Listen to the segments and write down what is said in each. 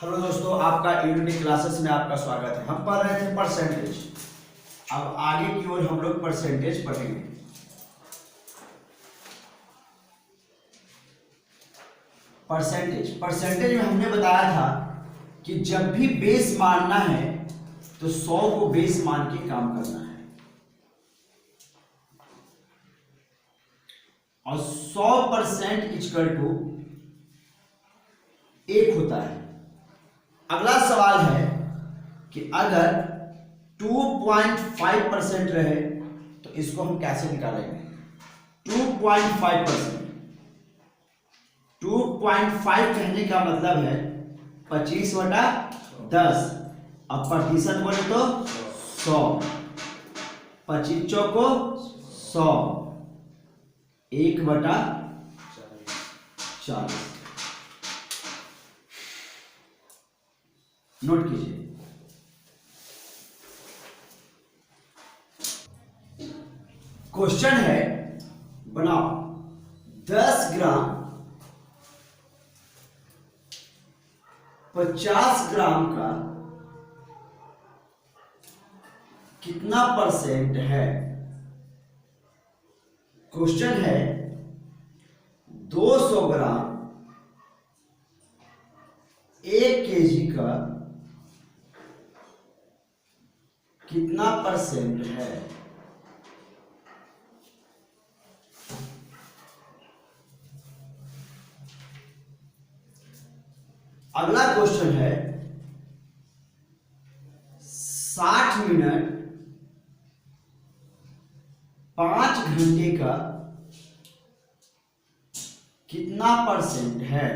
Hello दोस्तों, आपका unity classes में आपका स्वागत है। हम पढ़ रहे थे परसेंटेज। अब आगे की ओर हम लोग परसेंटेज पढ़ेंगे। परसेंटेज में हमने बताया था कि जब भी बेस मानना है तो 100 को बेस मान के काम करना है और 100% इक्वल टू 1 होता है। अगला सवाल है कि अगर 2.5% रहे तो इसको हम कैसे निकालेंगे। 2.5% 2.5 कहने का मतलब है 25/10। अब प्रतिशत बोले तो 100, 25 चौको 100, 1/40। नोट कीजिए। क्वेश्चन है, बनाओ 10 ग्राम 50 ग्राम का कितना परसेंट है। क्वेश्चन है 200 ग्राम 1 केजी का कितना परसेंट है। अगला क्वेश्चन है 60 मिनट 5 घंटे का कितना परसेंट है।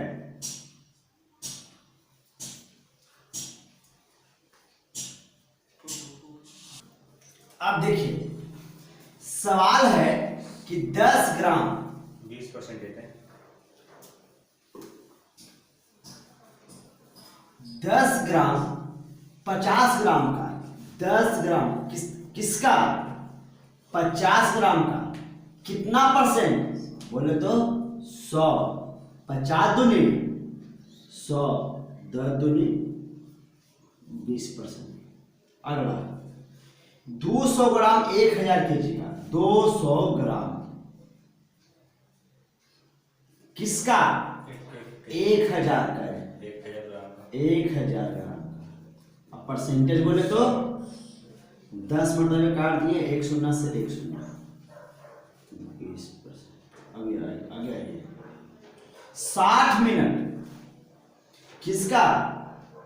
अब देखिए, सवाल है कि 10 ग्राम 20% देते हैं। 10 ग्राम 50 ग्राम का 10 ग्राम किसका 50 ग्राम का कितना परसेंट बोले तो 100। 50 दूनी 100, 10 दूनी 20%। अगला 200 ग्राम 1000 केजी का 200 ग्राम किसका 1000 का 1000 ग्राम। अब परसेंटेज बोले तो 10 मतलब काट दिए, 1 शून्य से 1 शून्य 20%। अभी आगे आइए 60 मिनट किसका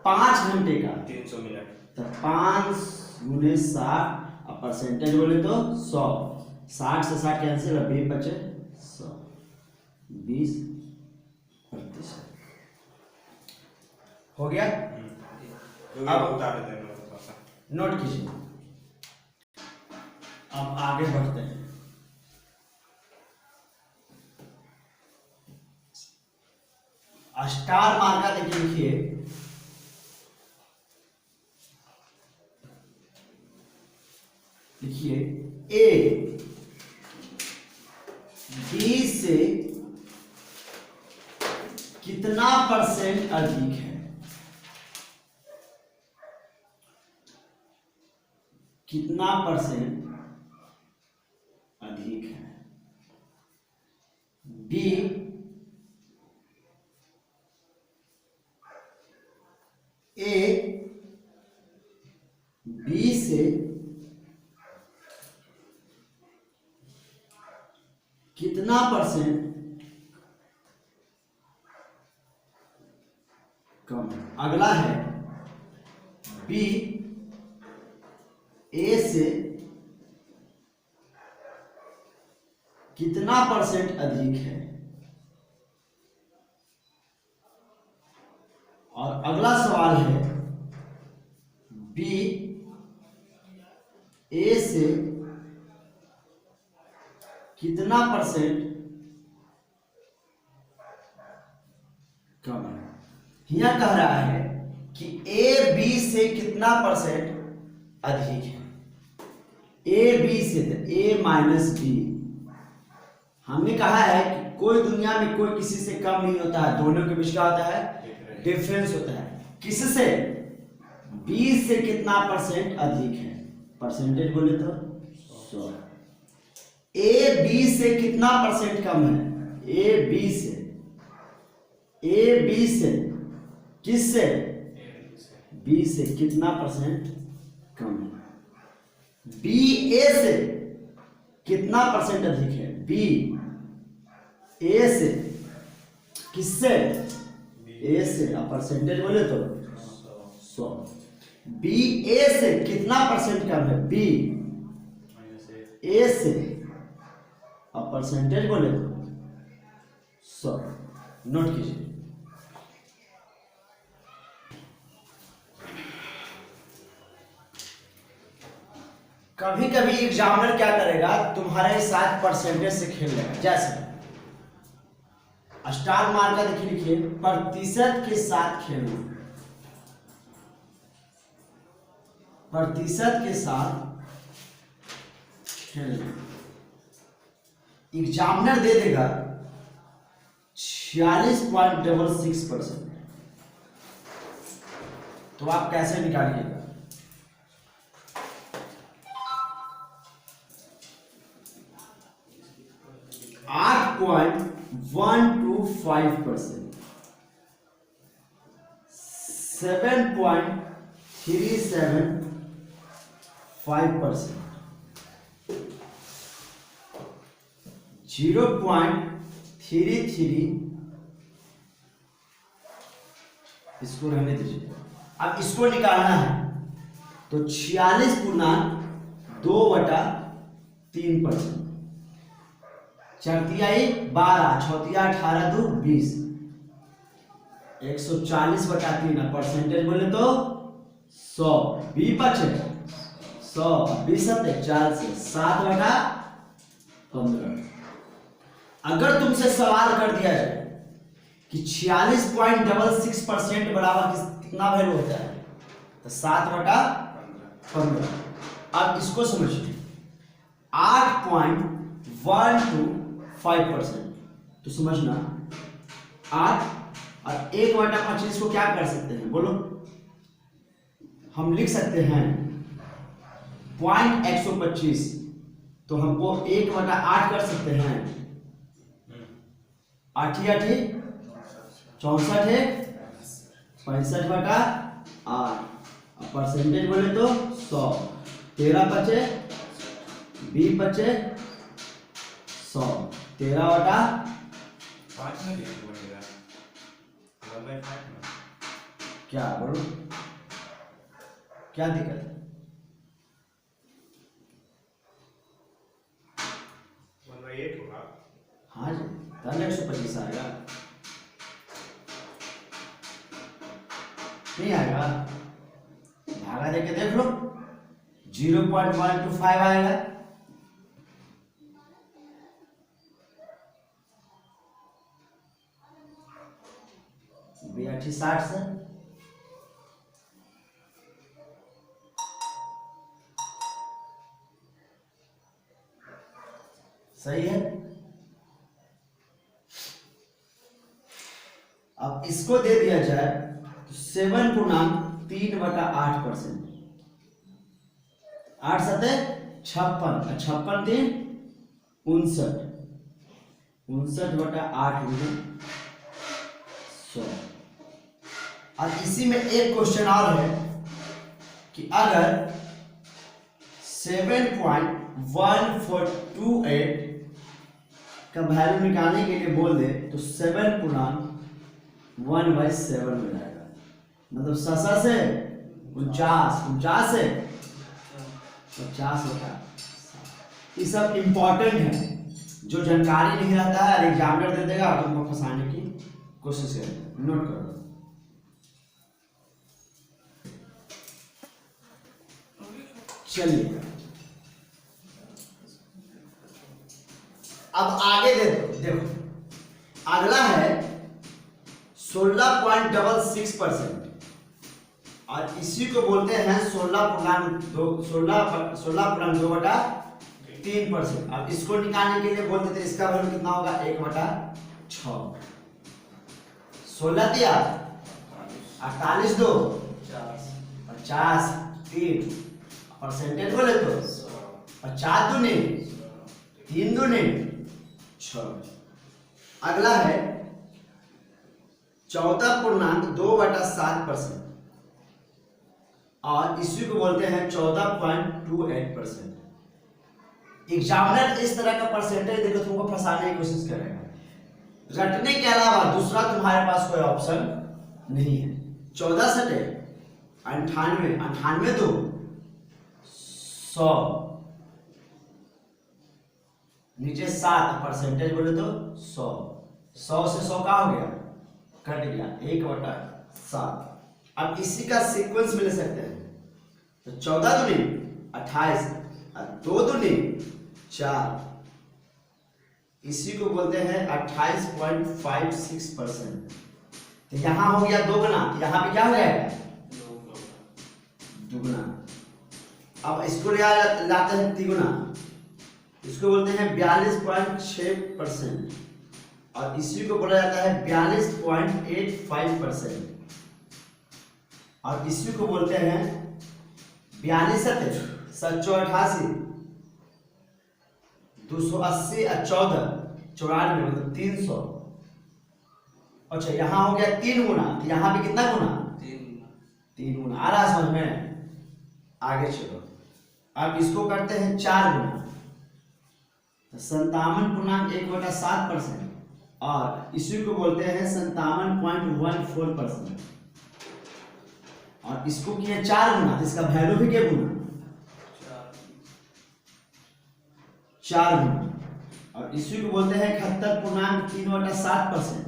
5 घंटे का 300 मिनट। तो 5 गुने 60। अब परसेंटेज बोले तो 100। 60 से 60 कैंसिल, अभी बचे 100, 20%। हो गया। अब उतार देते हैं थोड़ा सा। नोट कीजिए। अब आगे बढ़ते हैं। स्टार मार्का देखिए, लिखिए ए बी से कितना परसेंट अधिक है। कितना परसेंट अधिक है। बी ए बी से कितना परसेंट कम है। अगला है बी ए से कितना परसेंट अधिक है। और अगला सवाल है बी ए से कितना परसेंट कम है। यह कह रहा है कि ए बी से कितना परसेंट अधिक है। ए बी से ए माइनस बी। हमने कहा है कि कोई दुनिया में कोई किसी से कम नहीं होता है, दोनों के बीच क्या होता है, डिफरेंस होता है। किससे? 20 से कितना परसेंट अधिक है? परसेंटेज बोले तो 100। ए बी से कितना परसेंट कम है? ए बी से किससे? बी से कितना परसेंट कम है? बी ए से कितना परसेंट अधिक है? बी ए से किससे? ए से। अब परसेंटेज बोले तो 100। बी ए से कितना परसेंट कम है? बी ए से। अब परसेंटेज बोले तो 100। नोट कीजिए। कभी कभी एग्जामिनर क्या करेगा, तुम्हारे साथ परसेंटेज से खेल लेगा। जैसे स्टार मार का देखिए, लिखिए प्रतिशत के साथ खेलना। प्रतिशत के साथ खेलना। एग्जामिनर दे देगा 46.66%। तो आप कैसे निकालिएगा? 8.125%, 7.375%, 0.33। इसको रहने दीजिए। अब इसको निकालना है तो 46/2/3%। चरतियाई 12, चौथिया 18, 2 20, 140/3। परसेंटेज बोले तो 100। बी बचे 100, 20 40, 7/15। अगर तुमसे सवाल कर दिया जाए कि 46.66% बराबर कितना वैल्यू होता है, तो 7/15। अब इसको समझिए, 8.125%। तो समझना 8 और 1/25 को क्या कर सकते हैं? बोलो। हम लिख सकते हैं 0.125। तो हमको 1/8 कर सकते हैं। 8 8 64 है 65/8। परसेंटेज बोले तो 100। 13 बचे, 20 बचे 100। 13/5 में बनेगा। क्या बोलो, क्या दिक्कत है? 1/8 होगा। हाँ जी, तब 125 आएगा। नहीं आएगा? भागा देके देख लो, 0.125 आएगा। B80 60 से सही है। अब इसको दे दिया जाए तो 7.3/8%। 8 7 56, 56 3 59, 59/8 गुना 100। अब इसी में एक क्वेश्चन और है कि अगर 7.1428 का वैल्यू निकालने के लिए बोल दे तो 7.1/7 हो जाएगा। मतलब 7 से 49, 49 से 50 होगा। ये सब इंपॉर्टेंट है, जो जानकारी नहीं रहता है एग्जामिनर दे देगा और तुमको फंसाने की कोशिश करेगा। नोट करो। चलिए अब आगे देखो, अगला है 16.66% और इसी को बोलते हैं 16.2/3%। अब इसको निकालने के लिए बोलते थे, इसका वैल्यू कितना होगा? 1/6। 16 दिया 48 दो 50 3 परसेंटेज बोले तो 50 दूनी 3 दूनी 6। अगला है 14.2/7% और इसी को बोलते हैं 14.28%। एग्जामिनर इस तरह का परसेंटेज देकर तुमको फंसाने की कोशिश करेगा। रटने के अलावा दूसरा तुम्हारे पास कोई ऑप्शन नहीं है। 14 सटे 98 98 दो 100 नीचे 7 परसेंटेज बोले तो 100 100 से 100 का हो गया कट गया 1/7। अब इसी का सीक्वेंस में ले सकते हैं तो 14 दूनी 28 और 2 दूनी 4 इसी को बोलते हैं 28.56%। तो यहां हो गया 2 गुना, तो यहां पे क्या हो जाएगा दुगुना। अब इसको लाते हैं 3 गुना, इसको बोलते हैं 42.6% और इसी को बोला जाता है 42.85% और इसी को बोलते हैं 42 788 280 और 14 94 मतलब 300। अच्छा यहाँ हो गया 3 गुना, तो यहाँ पे कितना गुना 3 गुना। आ रहा समझ में? आगे चलो, अब इसको करते हैं 4 गुना तो 57.1/7% और इसी को बोलते हैं 57.14% और इसको किया 4 गुना तो इसका वैल्यू भी क्या गुना 4 गुना और इसी को बोलते हैं 71.3/7%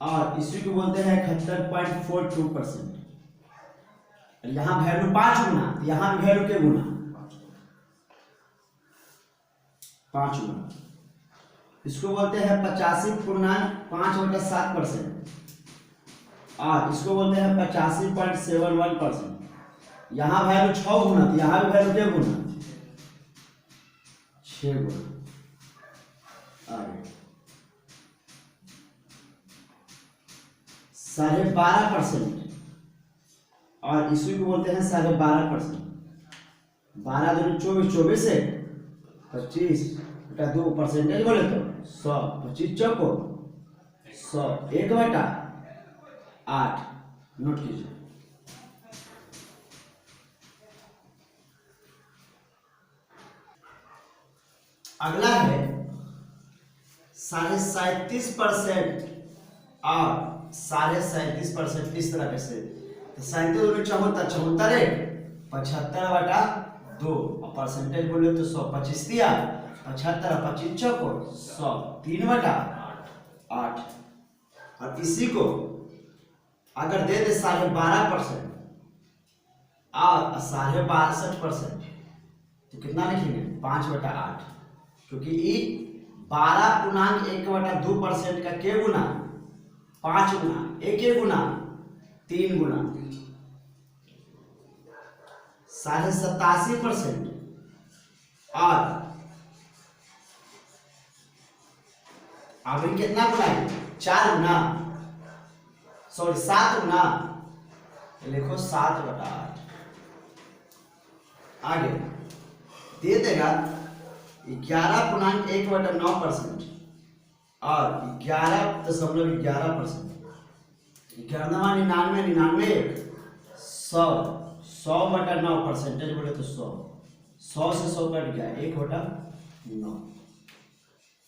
और इसी को बोलते हैं 71.42%। यहाँ वैल्यू 5 गुना तो यहाँ वैल्यू क्या गुना 5 गुना। इसको बोलते हैं 85.5/7% और इसको बोलते हैं 85.71%। यहाँ वैल्यू 6 गुना तो यहाँ भी वैल्यू क्या गुना 6 गुना। आगे 12.5% और इसी को बोलते हैं 12.5%। 12 दूनी 24 24 से 25 बटा 2 परसेंटेज बोले तो 100 25 चौको 100 1/8 नोट कीजिए। अगला है 37.5% और 37.5% इस तरह से तो 37 74 74 75/2 और परसेंटेज बोले तो 100 25 दिया 75 25 चौको 100 3/8 और इसी को अगर दे दे 12.5% और 62% तो कितना लिखेंगे 5/8 क्योंकि 12.1/2% का क्या गुना 5 गुना 1 गुना 3 गुना 87.5% और अभी कितना गुना है 4 गुना सॉरी 7 गुना लिखो 7/8। आगे दे देगा 11.1/9% और 11.11%। 99 99 100 100/9 परसेंटेज बोले तो 100 100 से 100 कट गया 1/9।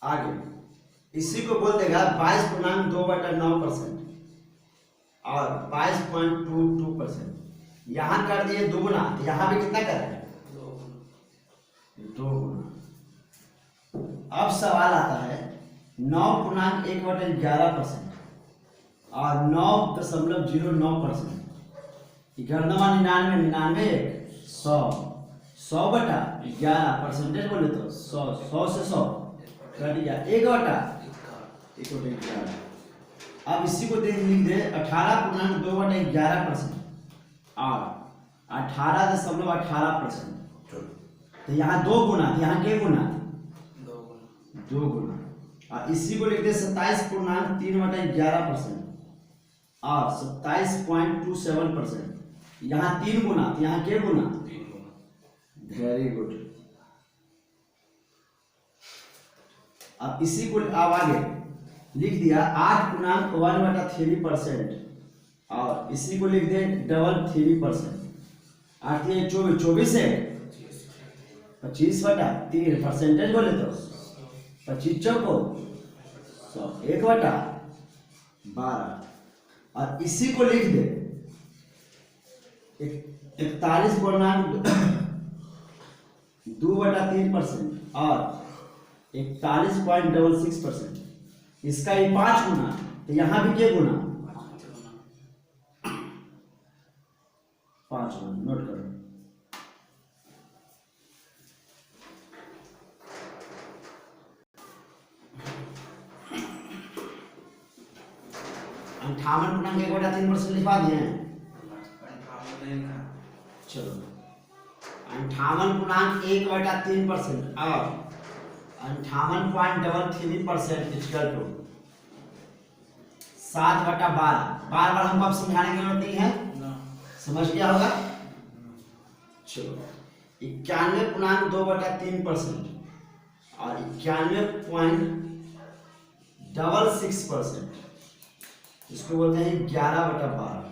आगे इसी को बोल देगा 22.2/9% और 22.22%। यहाँ कर दिए 2 गुना तो यहाँ भी कितना कर रहे हैं 2 गुना। अब सवाल आता है 9.1/11% और 9.09%। 99 99 100 100/11 परसेंटेज बोले तो 100 100 से 100 कट गया 1/11। अब इसी को लिख दे 18.2/11% और 18.18%। तो यहाँ 2 गुना तो यहाँ क्या गुना 2 गुना और इसी को लिख दे 27.3/11% और 27.27%। यहाँ 3 गुना, यहाँ के गुना? 3 गुना। Very good. अब इसी को अब आगे लिख दिया 8.1/3%, और इसी को लिख दे डबल 3%। 8 3 24, 24 है 25/3, परसेंटेज बोले तो 25 चौको 100, 1/12। और इसी को लिख दे 41.2/3% और 41.66%। इसका ये 5 गुना, तो यहाँ भी क्या गुना? 5 गुना। नोट करो। अंठावन पूर्णांक 1/3% लिखवा दिए हैं। चलो 58.1/3% और 58.33% इक्वल टू 7/12। बार बार हमको अब समझाने की जरूरत नहीं है, समझ गया होगा। चलो 91.2/3% और 91.66%, इसको बोलते हैं 11/12।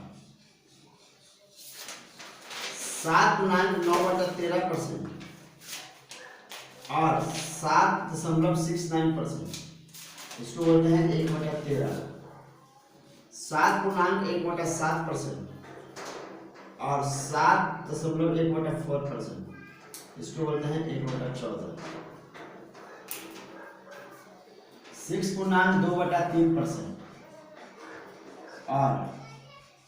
7.9/13% और 7.69%, इसको बोलते हैं 1/13। 7.1/7% और 7.1/4%, इसको बोलते हैं 1/14। 6.2/3% और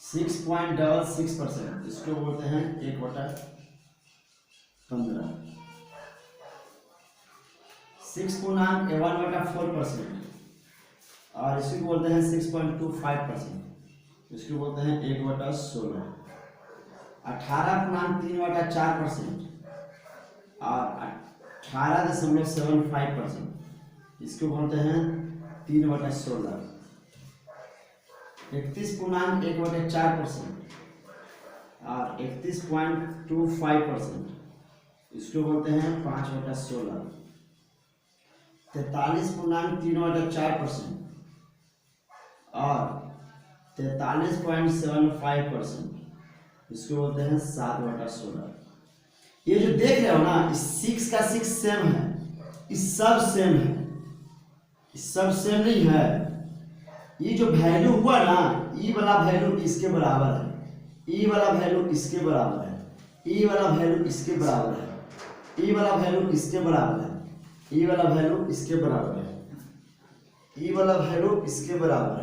6.66%, इसको बोलते हैं 1/15। 6.1/4% और इसको बोलते हैं 6.25%, इसको बोलते हैं 1/16। 18.3/4% और 18.75%, इसको बोलते हैं 3/16। 31.1/4% और 31.25%, इसको बोलते हैं 5/16। 43.3/4% और 43.75%, इसको बोलते हैं 7/16। ये जो देख रहे हो ना, इस 6 का 6 सेम है, इस सब सेम है, इस सब सेम नहीं है। ये जो वैल्यू हुआ ना, ई वाला वैल्यू इसके बराबर है, ई वाला वैल्यू इसके बराबर है, ई वाला वैल्यू इसके बराबर है, ई वाला वैल्यू इसके बराबर है, ई वाला वैल्यू इसके बराबर है, ई वाला वैल्यू इसके बराबर है,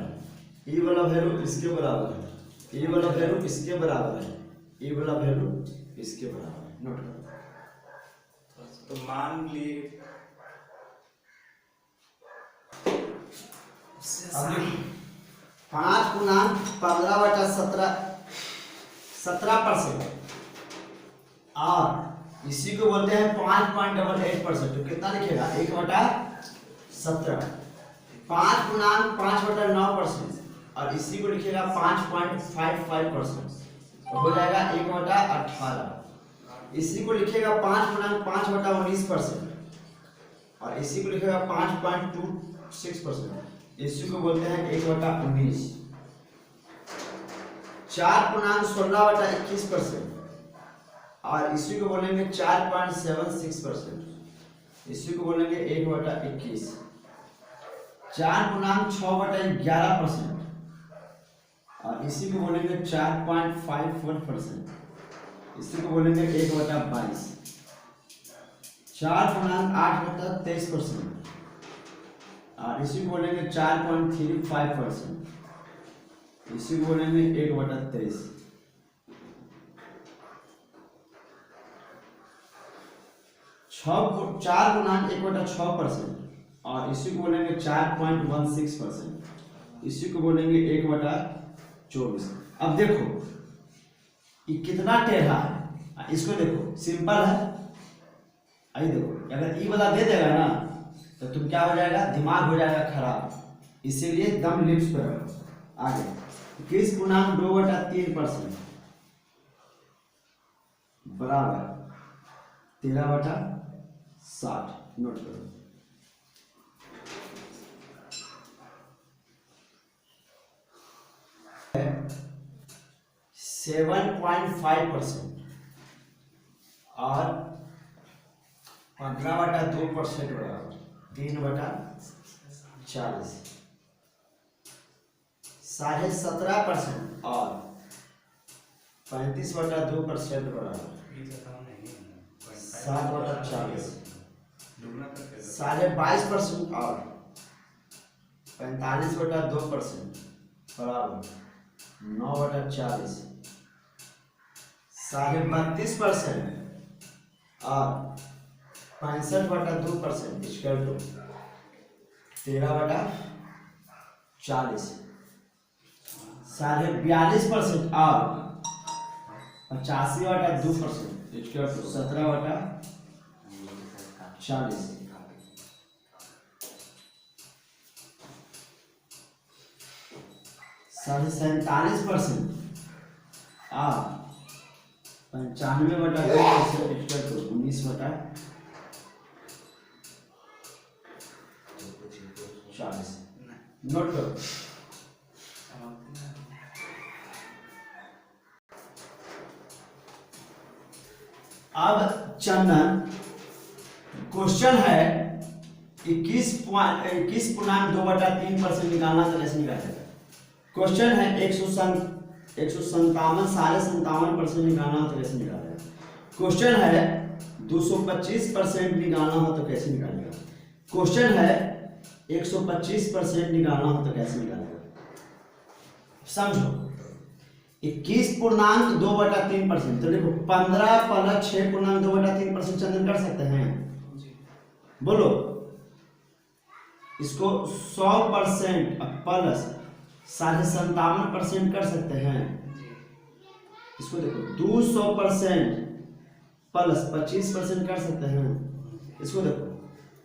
ई वाला वैल्यू इसके बराबर है, ई वाला वैल्यू इसके बराबर है, ई वाला वैल्यू इसके बराबर है। नोट करो। तो मान लिए 5.15/17% और इसी को बोलते हैं 5.88%। तो कितना लिखेगा? 1/17। 5.5/9% और इसी को लिखेगा 5.55%, तो हो जाएगा 1/18। इसी को लिखेगा 5.5/19% और इसी को लिखेगा 5.26%, इसी को बोलते हैं 1/19। 4.16/21% और इसी को बोलेंगे 4.76%, इसी को बोलेंगे 1/21। 4.6/11% और इसी को बोलेंगे 4.54%, इसी को बोलेंगे 1/22। 4.8/23% और इसी को बोलेंगे 4.35%, इसी को बोलेंगे 1/23। 4.1/6% और इसी को बोलेंगे 4.16%, इसी को बोलेंगे 1/24। अब देखो ये कितना टेढ़ा है, इसको देखो, सिंपल है। आई देखो, अगर ई वाला दे देगा ना तो तुम क्या हो जाएगा, दिमाग हो जाएगा खराब, इसीलिए दम लिप्स पे रखो। आगे 21.2/3% बराबर 13/60। नोट करो। है 7.5% और 15/2% बराबर 3/40। 17.5% और 35/2% बराबर 7/40। 22.5% और 45/2% बराबर 9/40। 32.5% और 65/2% इक्वल टू 13/40। 42.5% और 85/2% इक्वल टू 17/40। 47.5% और 95/2% इक्वल टू 19/40। नोट करो। अब चंदन क्वेश्चन है 21.2/3% निकालना तो कैसे निकालेगा। क्वेश्चन है 157 57% निकालना हो तो कैसे निकालेगा। क्वेश्चन है 225% निकालना हो तो कैसे निकालेगा। क्वेश्चन है 125% निकालना हो तो कैसे निकालेगा। समझो 21.2/3%। तो देखो 15 + 6.2/3% चंदन कर सकते हैं। बोलो इसको 100% प्लस 57.5% कर सकते हैं। इसको देखो 200% प्लस 25% कर सकते हैं। इसको देखो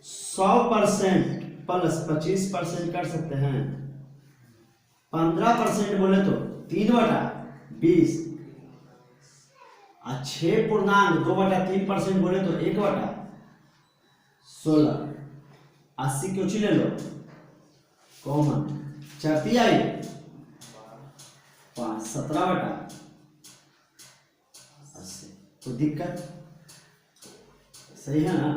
100% प्लस 25% कर सकते हैं। 15% बोले तो 3/20 और 6.2/3% बोले तो 1/16। 80 क्यों ले लो कॉमन, चरती आई 5 17/80। तो दिक्कत सही है ना।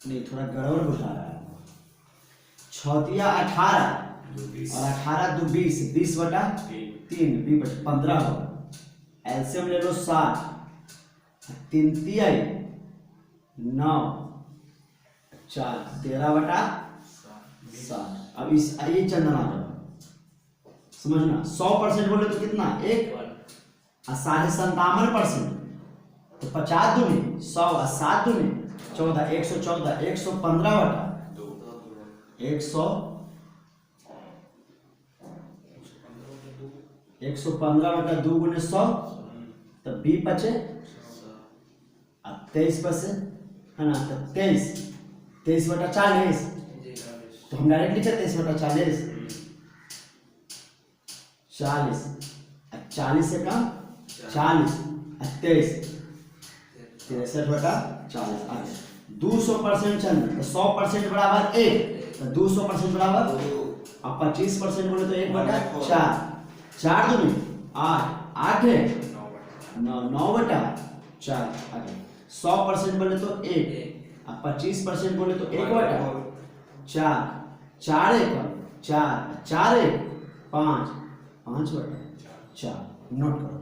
नहीं थोड़ा गड़बड़ बुझा रहा है। 18 और 18 × 2 = 20 20/3 15 होगा। एलसीएम ले लो 7 3 तिहाई 9 4 13/7। अब इस ये चंदन आ जाओ समझना। 100% बोले तो कितना 1 और 57.5% तो 50 दूनी 100 और 7 दूनी 14 114 115/2 115/2 × 100 तो 20 बचे और 23% है ना। तो 23/40 तो हम डायरेक्ट लिखे 23/40 40 40 से कम 40 23 63/40 आ गया। 200% चंद्र तो 100% बराबर 1 तो 200% बराबर 2 और 25% बोले तो 1/4 4 दूनी 8 8 है 9/4 आ गया। 100% बोले तो 1 और 25% बोले तो 1/4 4 4 1 4 4 1 5 5/4। नोट करो।